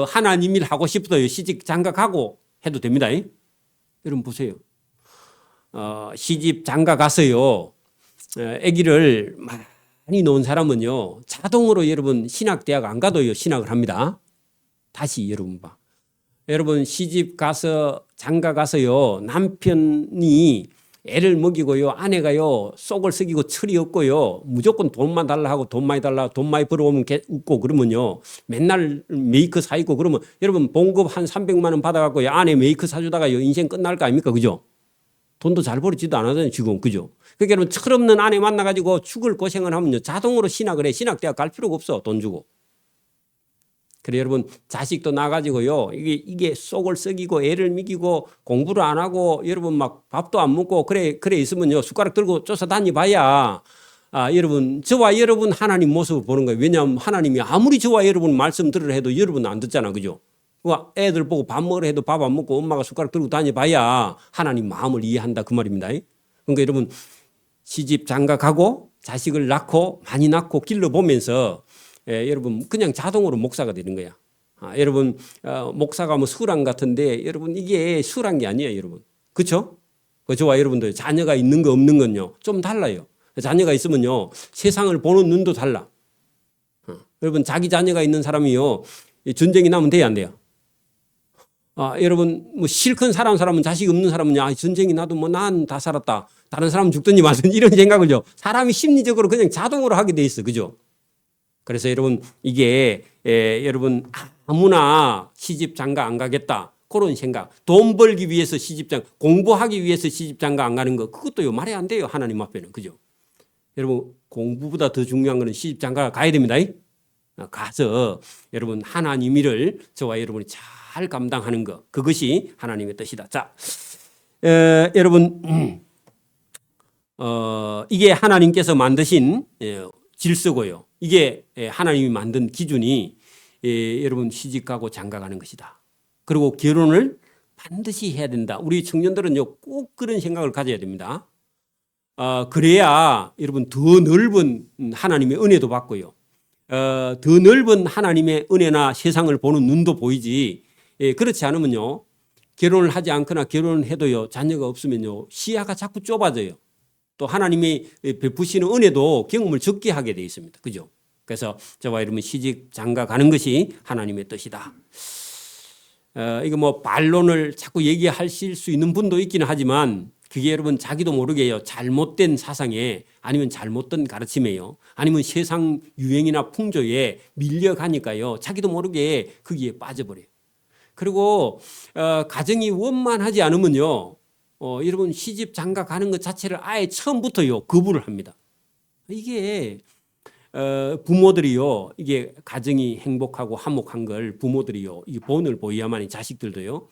[SPEAKER 1] 하나님 일 하고 싶어도 시집 장가 가고 해도 됩니다. 여러분 보세요. 시집 장가 가서요 아기를 많이 놓은 사람은요 자동으로 여러분 신학대학 안 가도요 신학을 합니다. 다시 여러분 봐. 여러분 시집 가서 장가 가서요 남편이 애를 먹이고요 아내가요 속을 썩이고 철이 없고요 무조건 돈만 달라 하고 돈 많이 달라 돈 많이 벌어오면 웃고 그러면요 맨날 메이크 사입고 그러면 여러분 봉급 한 300만 원 받아갖고 아내 메이크 사주다가요 인생 끝날 거 아닙니까? 그죠? 돈도 잘 벌지도 않아요 지금. 그죠? 그러니까 여러분 철없는 아내 만나가지고 죽을 고생을 하면요 자동으로 신학을 해. 신학대학 갈 필요가 없어. 돈 주고. 그래 여러분 자식도 나가지고요 이게 속을 썩이고 애를 먹이고 공부를 안 하고 여러분 막 밥도 안 먹고 그래 있으면요 숟가락 들고 쫓아다니 봐야 여러분 저와 여러분 하나님 모습을 보는 거예요. 왜냐하면 하나님이 아무리 저와 여러분 말씀 들으려 해도 여러분 안 듣잖아. 그죠? 애들 보고 밥 먹으라 해도 밥 안 먹고 엄마가 숟가락 들고 다녀봐야 하나님 마음을 이해한다 그 말입니다. 그러니까 여러분 시집 장가 가고 자식을 낳고 많이 낳고 길러보면서 여러분 그냥 자동으로 목사가 되는 거야. 여러분 목사가 뭐 수랑 같은데 여러분 이게 수란 게 아니에요. 여러분. 그렇죠? 저와 여러분들 자녀가 있는 거 없는 건요 좀 달라요. 자녀가 있으면요 세상을 보는 눈도 달라. 여러분 자기 자녀가 있는 사람이요 전쟁이 나면 돼야 안 돼요? 여러분 뭐 실컷 살아온 사람은 자식이 없는 사람은 전쟁이 나도 뭐 난 다 살았다. 다른 사람은 죽든지 말든지 이런 생각을요. 사람이 심리적으로 그냥 자동으로 하게 돼 있어. 그죠? 그래서 여러분 이게 여러분 아무나 시집 장가 안 가겠다. 그런 생각. 돈 벌기 위해서 시집장 공부하기 위해서 시집장가 안 가는 거 그것도요 말이 안 돼요. 하나님 앞에는. 그죠? 여러분 공부보다 더 중요한 거는 시집장가 가야 됩니다. 가서 여러분 하나님 일을 저와 여러분이 잘 감당하는 것 그것이 하나님의 뜻이다. 자, 여러분 이게 하나님께서 만드신 질서고요. 이게 하나님이 만든 기준이 여러분 시집가고 장가가는 것이다. 그리고 결혼을 반드시 해야 된다. 우리 청년들은요 꼭 그런 생각을 가져야 됩니다. 그래야 여러분 더 넓은 하나님의 은혜도 받고요. 더 넓은 하나님의 은혜나 세상을 보는 눈도 보이지. 그렇지 않으면요 결혼을 하지 않거나 결혼을 해도요 자녀가 없으면요 시야가 자꾸 좁아져요. 또 하나님이 베푸시는 은혜도 경험을 적게 하게 돼 있습니다. 그죠? 그래서 저와 여러분 시집 장가 가는 것이 하나님의 뜻이다. 이거 뭐 반론을 자꾸 얘기하실 수 있는 분도 있기는 하지만 그게 여러분 자기도 모르게요 잘못된 사상에 아니면 잘못된 가르침에요 아니면 세상 유행이나 풍조에 밀려가니까요 자기도 모르게 거기에 빠져버려요. 그리고 가정이 원만하지 않으면요 여러분 시집 장가 가는 것 자체를 아예 처음부터요 거부를 합니다. 이게 부모들이요 이게 가정이 행복하고 화목한 걸 부모들이요 이 본을 보여야만이 자식들도요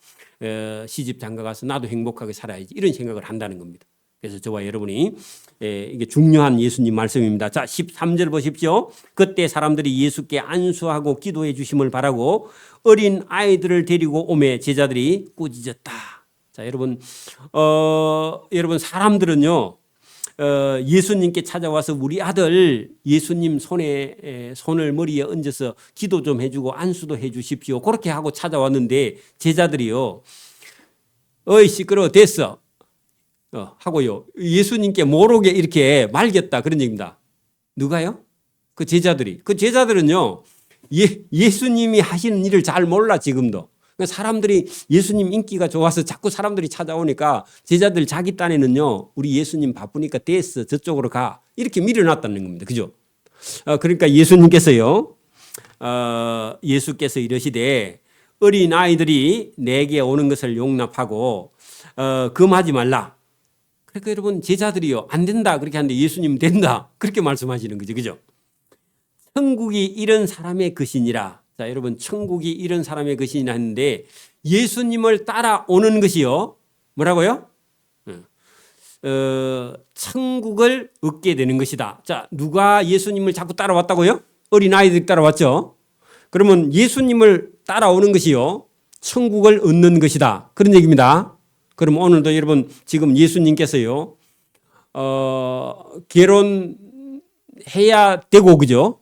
[SPEAKER 1] 시집 장가 가서 나도 행복하게 살아야지 이런 생각을 한다는 겁니다. 그래서 저와 여러분이 이게 중요한 예수님 말씀입니다. 자 13절 보십시오. 그때 사람들이 예수께 안수하고 기도해 주심을 바라고 어린 아이들을 데리고 오매 제자들이 꾸짖었다. 자 여러분 여러분 사람들은요 예수님께 찾아와서 우리 아들 예수님 손을 머리에 얹어서 기도 좀 해주고 안수도 해주십시오. 그렇게 하고 찾아왔는데 제자들이요, 어이 시끄러워 됐어 하고요, 예수님께 모르게 이렇게 말겼다 그런 얘기입니다. 누가요? 그 제자들이. 그 제자들은요, 예수님이 하시는 일을 잘 몰라 지금도. 그러니까 사람들이 예수님 인기가 좋아서 자꾸 사람들이 찾아오니까 제자들 자기 딴에는요, 우리 예수님 바쁘니까 됐어 저쪽으로 가 이렇게 밀어놨다는 겁니다. 그죠? 그러니까 예수님께서요, 예수께서 이러시되 어린 아이들이 내게 오는 것을 용납하고 금하지 말라. 그러니까 여러분 제자들이요, 안 된다 그렇게 하는데 예수님 된다 그렇게 말씀하시는 거죠. 그죠? 천국이 이런 사람의 것이니라. 자, 여러분 천국이 이런 사람의 것이니라 했는데 예수님을 따라오는 것이요, 뭐라고요? 천국을 얻게 되는 것이다. 자, 누가 예수님을 자꾸 따라왔다고요? 어린아이들이 따라왔죠. 그러면 예수님을 따라오는 것이요, 천국을 얻는 것이다 그런 얘기입니다. 그럼 오늘도 여러분 지금 예수님께서요, 결혼해야 되고 그죠?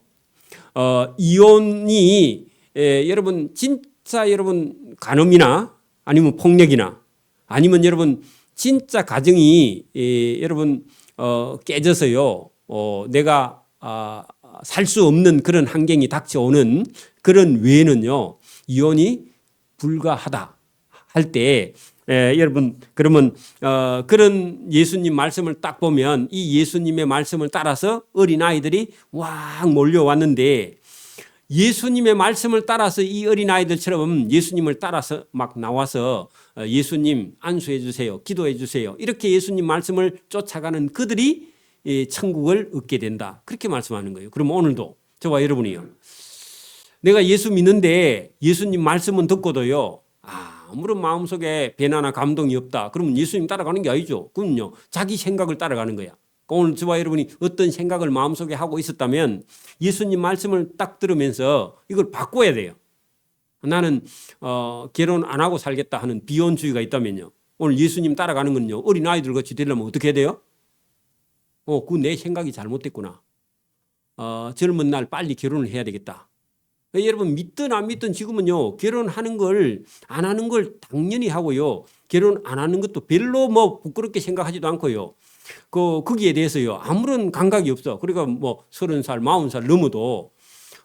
[SPEAKER 1] 이혼이 여러분 진짜 여러분 간음이나 아니면 폭력이나 아니면 여러분 진짜 가정이 여러분 깨져서요, 내가 살 수 없는 그런 환경이 닥쳐오는 그런 외에는요, 이혼이 불가하다 할 때 여러분 그러면 그런 예수님 말씀을 딱 보면 이 예수님의 말씀을 따라서 어린아이들이 왁 몰려왔는데 예수님의 말씀을 따라서 이 어린아이들처럼 예수님을 따라서 막 나와서 예수님 안수해 주세요, 기도해 주세요 이렇게 예수님 말씀을 쫓아가는 그들이 천국을 얻게 된다 그렇게 말씀하는 거예요. 그럼 오늘도 저와 여러분이요, 내가 예수 믿는데 예수님 말씀은 듣고도요 아무런 마음속에 배나나 감동이 없다. 그러면 예수님 따라가는 게 아니죠. 그럼요, 자기 생각을 따라가는 거야. 오늘 저와 여러분이 어떤 생각을 마음속에 하고 있었다면 예수님 말씀을 딱 들으면서 이걸 바꿔야 돼요. 나는 결혼 안 하고 살겠다 하는 비혼주의가 있다면요, 오늘 예수님 따라가는 건요, 어린아이들 같이 되려면 어떻게 해야 돼요? 그 내 생각이 잘못됐구나. 젊은 날 빨리 결혼을 해야 되겠다. 여러분 믿든 안 믿든 지금은요, 결혼하는 걸 안 하는 걸 당연히 하고요, 결혼 안 하는 것도 별로 뭐 부끄럽게 생각하지도 않고요, 거기에 대해서요 아무런 감각이 없어. 그러니까 뭐 30살 40살 넘어도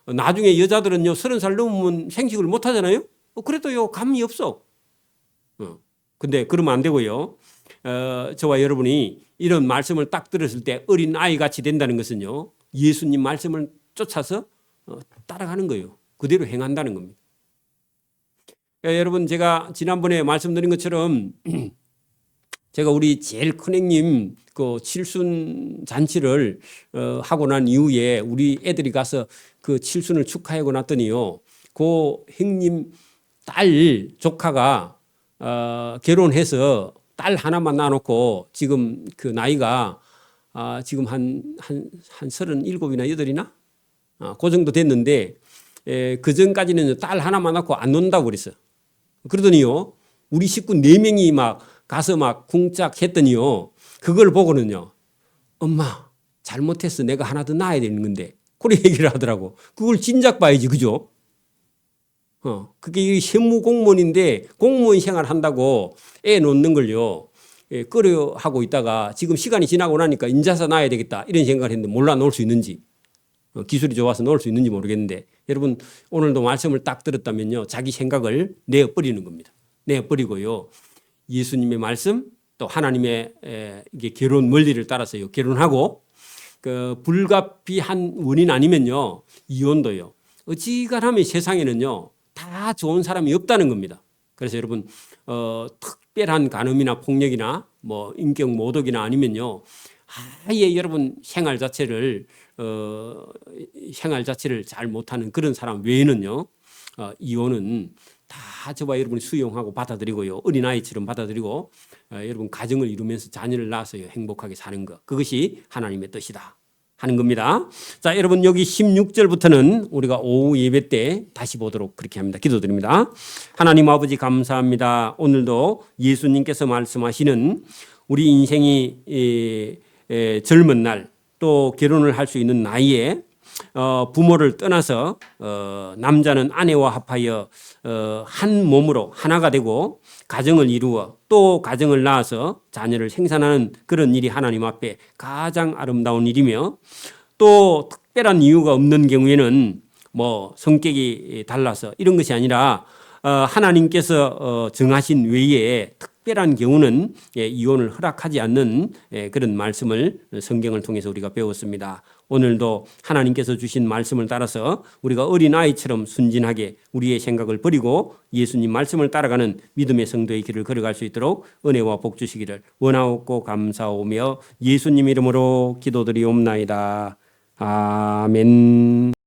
[SPEAKER 1] 나중에 여자들은요 30살 넘으면 생식을 못 하잖아요. 그래도요 감이 없어. 근데 그러면 안 되고요, 저와 여러분이 이런 말씀을 딱 들었을 때 어린 아이 같이 된다는 것은요, 예수님 말씀을 쫓아서 따라가는 거예요. 그대로 행한다는 겁니다. 여러분 제가 지난번에 말씀드린 것처럼 제가 우리 제일 큰 형님 그 칠순 잔치를 하고 난 이후에 우리 애들이 가서 그 칠순을 축하하고 났더니요, 그 형님 딸 조카가 결혼해서 딸 하나만 낳아놓고 지금 그 나이가 지금 한 37이나 8이나 그 정도 됐는데 그 전까지는 딸 하나만 낳고 안 논다고 그랬어. 그러더니요, 우리 식구 4명이 막 가서 막 쿵짝 했더니요, 그걸 보고는요, 엄마 잘못했어, 내가 하나 더 낳아야 되는 건데 그래 얘기를 하더라고. 그걸 진작 봐야지, 그죠? 그게 세무 공무원인데 공무원 생활 한다고 애 놓는 걸요 꺼려 하고 있다가 지금 시간이 지나고 나니까 인자서 낳아야 되겠다 이런 생각을 했는데 몰라 놓을 수 있는지, 기술이 좋아서 놓을 수 있는지 모르겠는데 여러분 오늘도 말씀을 딱 들었다면요, 자기 생각을 내어버리는 겁니다. 내어버리고요, 예수님의 말씀 또 하나님의 이게 결혼 원리를 따라서요 결혼하고, 그 불가피한 원인 아니면요 이혼도요 어지간하면 세상에는요 다 좋은 사람이 없다는 겁니다. 그래서 여러분 특별한 간음이나 폭력이나 뭐 인격 모독이나 아니면요 아예 여러분 생활 자체를 잘 못하는 그런 사람 외에는요 이혼은 다 저와 여러분이 수용하고 받아들이고요, 어린아이처럼 받아들이고 여러분 가정을 이루면서 자녀를 낳아서 행복하게 사는 것, 그것이 하나님의 뜻이다 하는 겁니다. 자, 여러분 여기 16절부터는 우리가 오후 예배 때 다시 보도록 그렇게 합니다. 기도드립니다. 하나님 아버지 감사합니다. 오늘도 예수님께서 말씀하시는 우리 인생이 젊은 날 또 결혼을 할 수 있는 나이에 부모를 떠나서 남자는 아내와 합하여 한 몸으로 하나가 되고 가정을 이루어 또 가정을 낳아서 자녀를 생산하는 그런 일이 하나님 앞에 가장 아름다운 일이며, 또 특별한 이유가 없는 경우에는 뭐 성격이 달라서 이런 것이 아니라 하나님께서 정하신 외에 특별한 경우는 이혼을 허락하지 않는 그런 말씀을 성경을 통해서 우리가 배웠습니다. 오늘도 하나님께서 주신 말씀을 따라서 우리가 어린아이처럼 순진하게 우리의 생각을 버리고 예수님 말씀을 따라가는 믿음의 성도의 길을 걸어갈 수 있도록 은혜와 복 주시기를 원하옵고 감사오며 예수님 이름으로 기도드리옵나이다. 아멘.